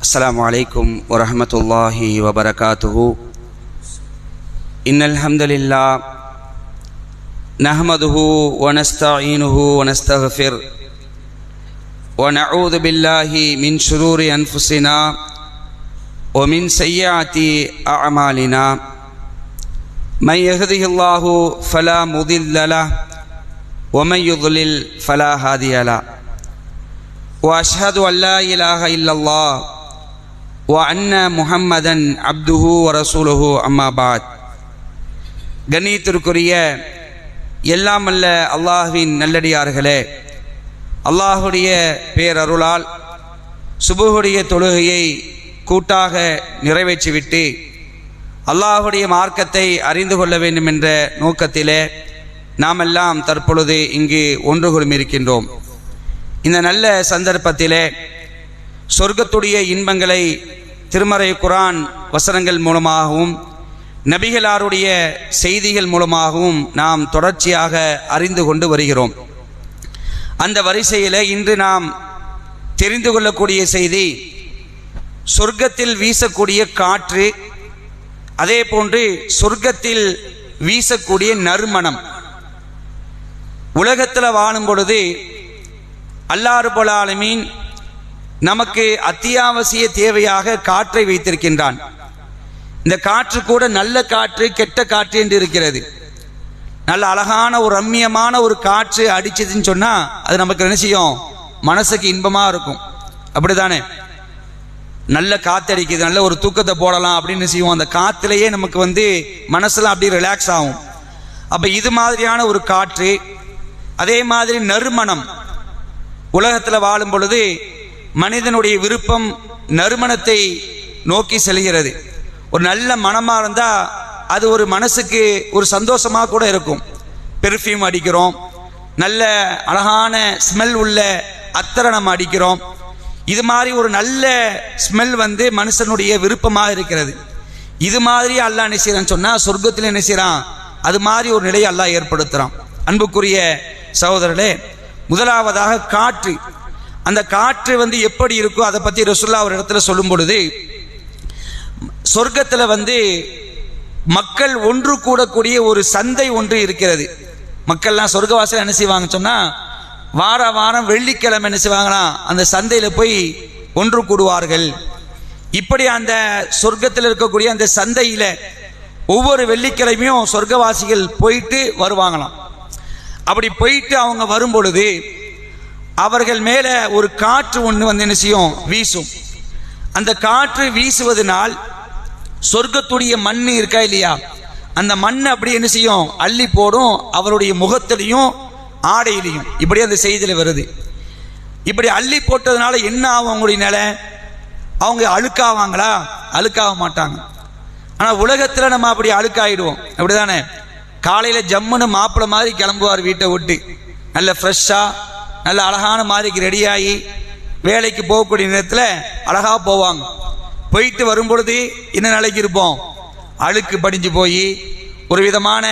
السلام عليكم ورحمة الله وبركاته. إن الحمد لله نحمده ونستعينه ونستغفر ونعوذ بالله من شرور أنفسنا ومن سيئات أعمالنا. من يهده الله فلا مضل له ومن يضلل فلا هادي له. وأشهد أن لا إله إلا الله وأن محمدا عبده ورسوله أما بعد. கண்ணியத்திற்குரிய எல்லாம் அல்ல அல்லாஹ்வின் நல்லடியார்களே, அல்லாஹுடைய பேரருளால் சுபுஹுடைய தொழுகையை கூட்டாக நிறைவேற்றிவிட்டு அல்லாஹுடைய மார்க்கத்தை அறிந்து கொள்ள வேண்டும் என்ற நோக்கத்திலே நாம் எல்லாம் தற்பொழுது இங்கு ஒன்று குழுமியிருக்கின்றோம். இந்த நல்ல சந்தர்ப்பத்திலே சொர்க்கத்துடைய இன்பங்களை திருமறை குர்ஆன் வசனங்கள் மூலமாகவும் நபிகளாருடைய செய்திகள் மூலமாகவும் நாம் தொடர்ச்சியாக அறிந்து கொண்டு வருகிறோம். அந்த வரிசையில் இன்று நாம் தெரிந்து கொள்ளக்கூடிய செய்தி சொர்க்கத்தில் வீசக்கூடிய காற்று, அதே போன்று சொர்க்கத்தில் வீசக்கூடிய நறுமணம். உலகத்தில் வாழும் பொழுது அல்லாஹ் ரப்பல் ஆலமீன் நமக்கு அத்தியாவசிய தேவையாக காற்றை வைத்திருக்கின்றான். இந்த காற்று கூட நல்ல காற்று கெட்ட காற்று என்று இருக்கிறது. நல்ல அழகான ஒரு ரம்மியமான ஒரு காற்று அடிச்சதுன்னு சொன்னா அது நமக்கு என்ன செய்யும்? மனசுக்கு இன்பமா இருக்கும். அப்படித்தானே? நல்ல காற்று அடிக்குது, நல்ல ஒரு தூக்கத்தை போடலாம் அப்படின்னு செய்வோம். அந்த காற்றுலேயே நமக்கு மனசுலாம் அப்படி ரிலாக்ஸ் ஆகும். அப்ப இது மாதிரியான ஒரு காற்று, அதே மாதிரி நறுமணம். உலகத்தில் வாழும் பொழுது மனிதனுடைய விருப்பம் நறுமணத்தை நோக்கி செல்கிறது. ஒரு நல்ல மனமாக இருந்தால் அது ஒரு மனசுக்கு ஒரு சந்தோஷமாக கூட இருக்கும். பெர்ஃப்யூம் அடிக்கிறோம், நல்ல அழகான ஸ்மெல் உள்ள அத்தரை நம்ம அடிக்கிறோம். இது மாதிரி ஒரு நல்ல ஸ்மெல் மனுஷனுடைய விருப்பமாக இருக்கிறது. இது மாதிரி அல்லாஹ் என்ன செய்யறான்னு சொன்னால் சொர்க்கத்தில் என்ன செய்யறான்? அது மாதிரி ஒரு நிலையை அல்லாஹ் ஏற்படுத்துகிறான். அன்புக்குரிய சகோதரர்களே, முதலாவதாக காற்று. அந்த காற்று எப்படி இருக்கோ அதை பற்றி ரசூலுல்லாஹ் ஒரு இடத்துல சொல்லும் பொழுது, சொர்க்கத்தில் மக்கள் ஒன்று கூடக்கூடிய ஒரு சந்தை ஒன்று இருக்கிறது. மக்கள்லாம் சொர்க்கவாசல் என்ன செய்வாங்க சொன்னால் வாரம் வெள்ளிக்கிழமை என்ன செய்வாங்கன்னா அந்த சந்தையில் போய் ஒன்று கூடுவார்கள். இப்படி அந்த சொர்க்கத்தில் இருக்கக்கூடிய அந்த சந்தையில் ஒவ்வொரு வெள்ளிக்கிழமையும் சொர்க்கவாசிகள் போயிட்டு வருவாங்களாம். அப்படி போயிட்டு அவங்க வரும் பொழுது அவர்கள் மேலே ஒரு காற்று ஒன்று என்ன செய்யும்? வீசும். அந்த காற்று வீசுவதனால் சொர்க்கத்துடைய மண் இருக்கா இல்லையா, அந்த மண் அப்படி என்ன செய்யும்? அள்ளி போடும் அவருடைய முகத்திலையும் ஆடையிலையும். இப்படி அந்த செய்தியில் வருது. இப்படி அள்ளி போட்டதுனால என்ன ஆகும்? அவங்களுடைய நிலை, அவங்க அழுக்காவாங்களா? அழுக்காக மாட்டாங்க. ஆனால் உலகத்தில் நம்ம அப்படி அழுக்காயிடுவோம். அப்படிதானே? காலையில் ஜம்முன்னு மாப்பிள்ளை மாதிரி கிளம்புவார் வீட்டை விட்டு, நல்ல ஃப்ரெஷ்ஷாக நல்ல அழகான மாதிரிக்கு ரெடியாகி வேலைக்கு போகக்கூடிய நேரத்தில் அழகாக போவாங்க. போயிட்டு வரும்பொழுது என்ன நிலைக்கு இருப்போம்? அழுக்கு படிஞ்சு போய் ஒரு விதமான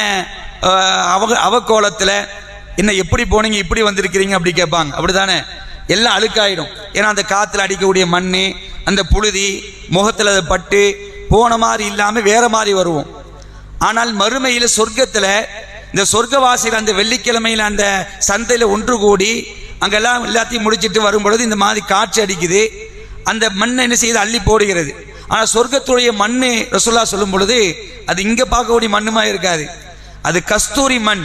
அவக்கோலத்தில் என்ன எப்படி போனீங்க, இப்படி வந்திருக்கிறீங்க அப்படி கேட்பாங்க. அப்படித்தானே? எல்லாம் அழுக்காயிடும். ஏன்னா அந்த காற்றுல அடிக்கக்கூடிய மண், அந்த புழுதி முகத்தில் அதை பட்டு போன மாதிரி இல்லாமல் வேற மாதிரி வருவோம். ஆனால் மறுமையில் சொர்க்கத்தில் இந்த சொர்க்கவாசிகள் அந்த வெள்ளிக்கிழமையில் அந்த சந்தையில் ஒன்று கூடி அங்கெல்லாம் எல்லாத்தையும் முடிச்சுட்டு வரும் பொழுது இந்த மாதிரி காற்று அடிக்குது. அந்த மண்ணை என்ன செய்யுது? அள்ளி போடுகிறது. ஆனால் சொர்க்கத்துடைய மண் ரசூலுல்லாஹ் சொல்லும் பொழுது அது இங்கே பார்க்கக்கூடிய மண்ணுமா இருக்காது. அது கஸ்தூரி மண்,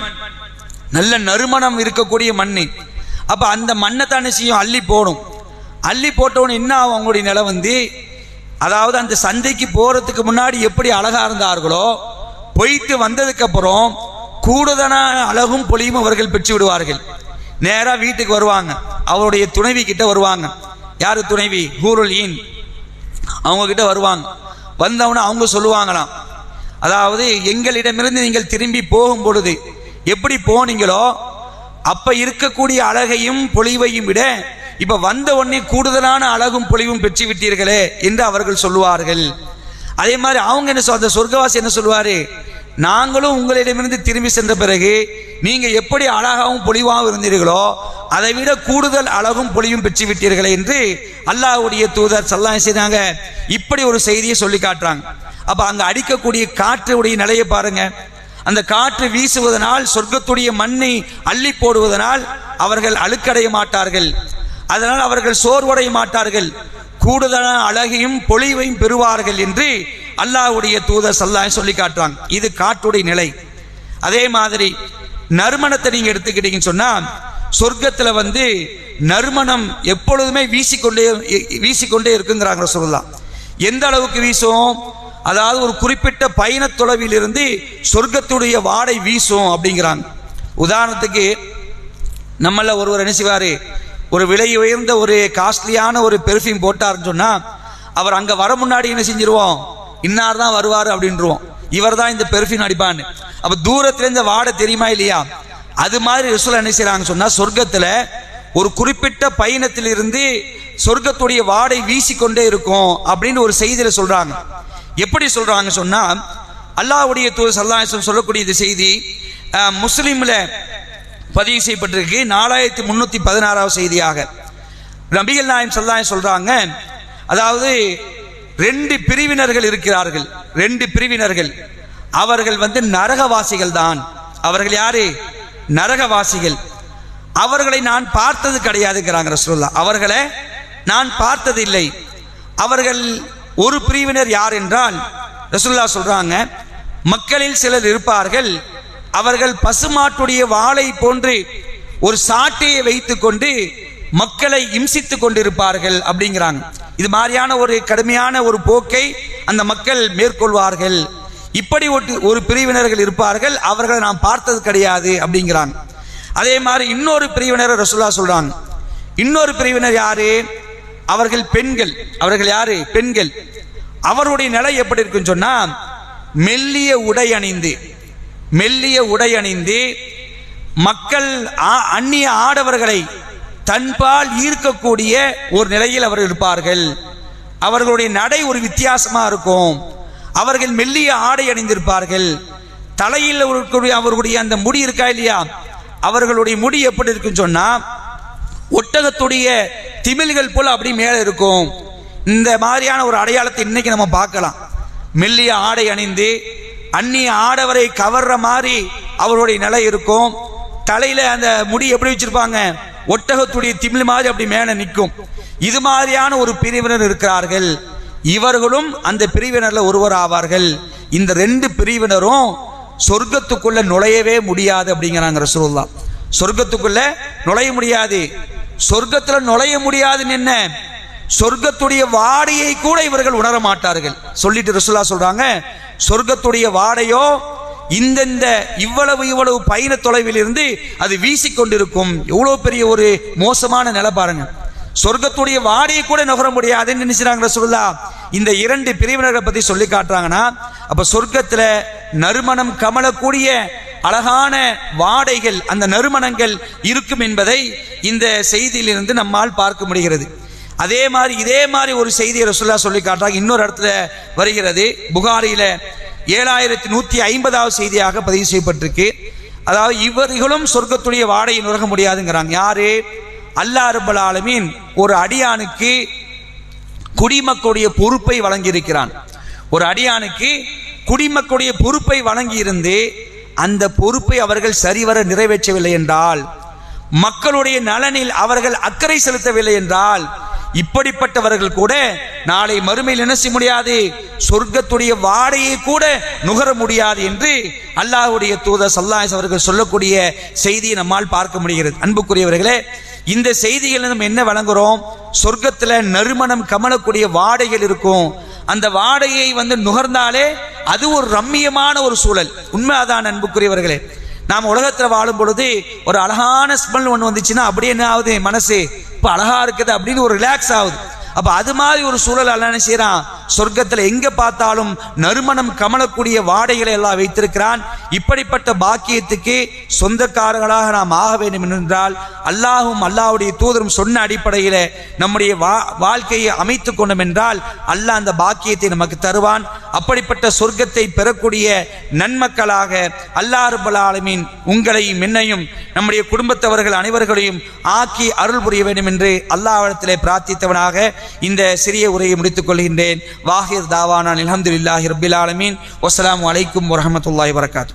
நல்ல நறுமணம் இருக்கக்கூடிய மண். அப்போ அந்த மண்ணை தான் என்ன செய்யும்? அள்ளி போடும். அள்ளி போட்டவொன்னு என்ன ஆகும்? அவங்களுடைய நிலை அதாவது அந்த சந்தைக்கு போகிறதுக்கு முன்னாடி எப்படி அழகாக இருந்தார்களோ போயிட்டு வந்ததுக்கு அப்புறம் கூடுதலான அழகும் பொலியும் அவர்கள் பெற்று விடுவார்கள். நேராக வீட்டுக்கு வருவாங்க, அவருடைய துணைவி கிட்ட வருவாங்க. யாரு துணைவி? ஹூருல் ஈன். அவங்க கிட்ட வருவாங்க. வந்தவன அவங்க சொல்லுவாங்களாம், அதாவது எங்களிடமிருந்து நீங்கள் திரும்பி போகும் பொழுது எப்படி போனீங்களோ அப்ப இருக்கக்கூடிய அழகையும் பொலிவையும் விட இப்ப வந்த உடனே கூடுதலான அழகும் பொலிவும் பெற்று விட்டீர்களே என்று அவர்கள் சொல்லுவார்கள். அதே மாதிரி அவங்க என்ன அந்த சொர்க்கவாசி என்ன சொல்லுவாரு? நாங்களும் உங்களிடமிருந்து திரும்பி சென்ற பிறகு நீங்க எப்படி அழகாகவும் பொலிவாகவும் இருந்தீர்களோ அதை விட கூடுதல் அழகும் பொலிவும் பெற்று விட்டீர்களே என்று அல்லாஹ்வுடைய தூதர் ஸல்லல்லாஹு அலைஹி வஸல்லம் இப்படி ஒரு செய்தியை சொல்லி காட்டுறாங்க. அப்ப அங்க அடிக்கக்கூடிய காற்றுடைய நிலையை பாருங்க. அந்த காற்று வீசுவதனால் சொர்க்கத்துடைய மண்ணை அள்ளி போடுவதனால் அவர்கள் அழுக்கடைய மாட்டார்கள், அதனால் அவர்கள் சோர்வடைய மாட்டார்கள், கூடுதலான அழகையும் பொலிவையும் பெறுவார்கள் என்று அல்லாஹ்வுடைய தூதர் ஸல்லல்லாஹு அலைஹி சொல்லி காட்டுறாங்க. இது காற்றுடைய நிலை. அதே மாதிரி நறுமணத்தை நீங்க எடுத்துக்கிட்டீங்கன்னு சொன்னா சொர்க்கத்துல நறுமணம் எப்பொழுதுமே வீசிக்கொண்டே இருக்குங்கிறாங்க ரசூலுல்லாஹ். எந்த அளவுக்கு வீசும்? அதாவது ஒரு குறிப்பிட்ட பயண தொலைவில் இருந்து சொர்க்கத்துடைய வாடை வீசும் அப்படிங்கிறாங்க. உதாரணத்துக்கு நம்மள ஒருவர் என்ன செய்வாரு, ஒரு விலை உயர்ந்த ஒரு காஸ்ட்லியான ஒரு பெர்ஃப்யூம் போட்டாருன்னு சொன்னா அவர் அங்க வர முன்னாடி என்ன செஞ்சிருவோம், இன்னார் தான் வருவாரு அப்படின்றோம், இவர் தான் இந்த பெர்ஃப்யூம் அடிப்பான்னு. அப்ப தூரத்துல இந்த வாடை தெரியுமா இல்லையா? அது மாதிரி ரசூலுல்லாஹ் என்ன செய்றாங்க சொன்னா சொர்க்கத்துல ஒரு குறிப்பிட்ட பயணத்தில் இருந்து சொர்க்கத்துடைய வாடை வீசிக்கொண்டே இருக்கும் அப்படின்னு ஒரு செய்தியில சொல்றாங்க. எப்படி சொல்றாங்க சொன்னா அல்லாஹ்வுடைய தூதர் ஸல்லல்லாஹு அலைஹி வஸல்லம் சொல்லக்கூடிய இந்த செய்தி முஸ்லிம்ல பதிவு செய்யப்பட்டிருக்கு. 4316வது செய்தியாக நபிகள் நாயகம் ஸல்லல்லாஹு அலைஹி சொல்றாங்க, அதாவது 2 பிரிவினர்கள் இருக்கிறார்கள். 2 பிரிவினர்கள் அவர்கள் நரகவாசிகள் தான். அவர்கள் யாரு? நரகவாசிகள். அவர்களை நான் பார்த்தது கிடையாதுங்கிறாங்க ரசூலுல்லாஹ். அவர்களை நான் பார்த்ததில்லை. அவர்கள் ஒரு பிரிவினர் யார் என்றால் ரசூலுல்லாஹ் சொல்றாங்க, மக்களில் சிலர் இருப்பார்கள், அவர்கள் பசுமாட்டுடைய வாளை போன்று ஒரு சாட்டையை வைத்துக் கொண்டு மக்களை இம்சித்துக் கொண்டிருப்பார்கள் அப்படிங்கிறாங்க. இது மாதிரியான ஒரு கடுமையான ஒரு போக்கை அந்த மக்கள் மேற்கொள்வார்கள். இப்படி ஒரு பிரிவினர்கள் இருப்பார்கள், அவர்களை நாம் பார்த்தது கிடையாது அப்படிங்கிறாங்க. அதே மாதிரி இன்னொரு பிரிவினர் ரசூலுல்லாஹ் சொல்றாங்க. இன்னொரு பிரிவினர் யாரு? அவர்கள் பெண்கள். அவர்கள் யாரு? பெண்கள். அவருடைய நிலை எப்படி இருக்குன்னு சொன்னா மெல்லிய உடை அணிந்து மக்கள் அந்நிய ஆடவர்களை தன்பால் ஈர்க்கக்கூடிய ஒரு நிலையில் அவர்கள் இருப்பார்கள். அவர்களுடைய நடை ஒரு வித்தியாசமா இருக்கும். அவர்கள் மெல்லிய ஆடை அணிந்திருப்பார்கள். தலையில் அவர்களுடைய அந்த முடி இருக்கா இல்லையா, அவர்களுடைய முடி எப்படி இருக்குன்னு சொன்னா ஒட்டகத்துடைய திமில்கள் போல அப்படி மேல இருக்கும். இந்த மாதிரியான ஒரு அடையாளத்தை இன்னைக்கு நம்ம பார்க்கலாம். மெல்லிய ஆடை அணிந்து அந்நிய ஆடவரை கவர்ற மாதிரி அவருடைய நிலை இருக்கும். தலையில அந்த முடி எப்படி வச்சிருப்பாங்க, ஒட்டகத்துடைய திமில் மாதிரி அப்படி மேல நிற்கும். இது மாதிரியான ஒரு பிரிவினர் இருக்கிறார்கள். இவர்களும் அந்த பிரிவினர்ல ஒருவர் ஆவார்கள். இந்த 2 பிரிவினரும் சொர்க்கத்துக்குள்ள நுழையவே முடியாது அப்படிங்கிறாங்க ரசூலுல்லாஹ். சொர்க்கத்துக்குள்ள நுழைய முடியாது. சொர்க்கத்துல நுழைய முடியாதுன்னு என்ன, சொர்க்கத்துடைய வாடையை கூட இவர்கள் உணர மாட்டார்கள் சொல்லிட்டு ரசூலுல்லாஹ் சொல்றாங்க, சொர்க்கத்துடைய வாடையோ இந்த இவ்வளவு பயண தொலைவில் இருந்து அது வீசிக்கொண்டிருக்கும். எவ்வளவு பெரிய ஒரு மோசமான நிலை பாருங்க. சொர்க்கத்துடைய வாடையை கூட நுகர முடியாதுன்னு நினைச்சாங்க ரசூலுல்லாஹ். இந்த 2 பிரிவினர்களை பத்தி சொல்லி காட்டுறாங்கன்னா அப்ப சொர்க்கத்துல நறுமணம் கமலக்கூடிய அழகான வாடைகள், அந்த நறுமணங்கள் இருக்கும் என்பதை இந்த செய்தியிலிருந்து நம்மால் பார்க்க முடிகிறது. இதே மாதிரி ஒரு செய்தியை ரசூலுல்லாஹ் சொல்லி காட்டுறாங்க. இன்னொரு இடத்துல வருகிறது, புகாரியில 7150வது செய்தியாக பதிவு செய்யப்பட்டிருக்கு. அதாவது இவர்களும் சொர்க்கத்துடைய வாடையை நுகர முடியாதுங்கிறாங்க. யாரு? அல்லாஹ் ரப்பல் ஆலமீன் ஒரு அடியானுக்கு குடிமக்களுடைய பொறுப்பை வழங்கி இருக்கிறான். ஒரு அடியானுக்கு குடிமக்களுடைய பொறுப்பை வழங்கி இருந்து அந்த பொறுப்பை அவர்கள் சரிவர நிறைவேற்றவில்லை என்றால், மக்களுடைய நலனில் அவர்கள் அக்கறை செலுத்தவில்லை என்றால், இப்படிப்பட்டவர்கள் கூட நாளை மறுமையில் என்ன செய்ய முடியாது, சொர்க்கத்துடைய வாடையை கூட நுகர முடியாது என்று அல்லாஹ்வுடைய தூதர் ஸல்லல்லாஹு அலைஹி அவர்கள் சொல்லக்கூடிய செய்தியை நம்மால் பார்க்க முடிகிறது. அன்புக்குரியவர்களே, இந்த செய்திகள் நம்ம என்ன வழங்குறோம்? சொர்க்கத்துல நறுமணம் கமலக்கூடிய வாடைகள் இருக்கும். அந்த வாடையை நுகர்ந்தாலே அது ஒரு ரம்மியமான ஒரு சூழல். உண்மைதான் அன்புக்குரியவர்களே. நாம் உலகத்துல வாழும் பொழுது ஒரு அழகான ஸ்மெல் ஒன்று வந்துச்சுன்னா அப்படியே என்ன ஆகுது, மனசு இப்ப அழகா இருக்குது அப்படின்னு ஒரு ரிலாக்ஸ் ஆகுது. அப்ப அது மாதிரி ஒரு சூழல் அல்ல என்ன செய்யறான், சொர்க்கத்துல எங்க பார்த்தாலும் நறுமணம் கமலக்கூடிய வாடைகளை எல்லாம் வைத்திருக்கிறான். இப்படிப்பட்ட பாக்கியத்துக்கு சொந்தக்காரர்களாக நாம் ஆக வேண்டும் என்றால் அல்லாஹும் அல்லாஹ்வுடைய தூதரும் சொன்ன அடிப்படையில நம்முடைய வாழ்க்கையை அமைத்துக் கொண்டோம் என்றால் அல்லாஹ் அந்த பாக்கியத்தை நமக்கு தருவான். அப்படிப்பட்ட சொர்க்கத்தை பெறக்கூடிய நன்மக்களாக அல்லாஹ் ரப்பல் ஆலமீன் உங்களையும் என்னையும் நம்முடைய குடும்பத்தவர்கள் அனைவர்களையும் ஆக்கி அருள் புரிய வேண்டும் என்று அல்லாஹ்விடத்திலே பிரார்த்தித்தவனாக இந்த சிறிய உரையை முடித்துக் கொள்கின்றேன். வாஹிர் தாவானா அல்ஹம்துலில்லாஹி ரப்பில் ஆலமீன். வஸ்ஸலாமு அலைக்கும் வரஹ்மத்துல்லாஹி வபரகாத்துஹு.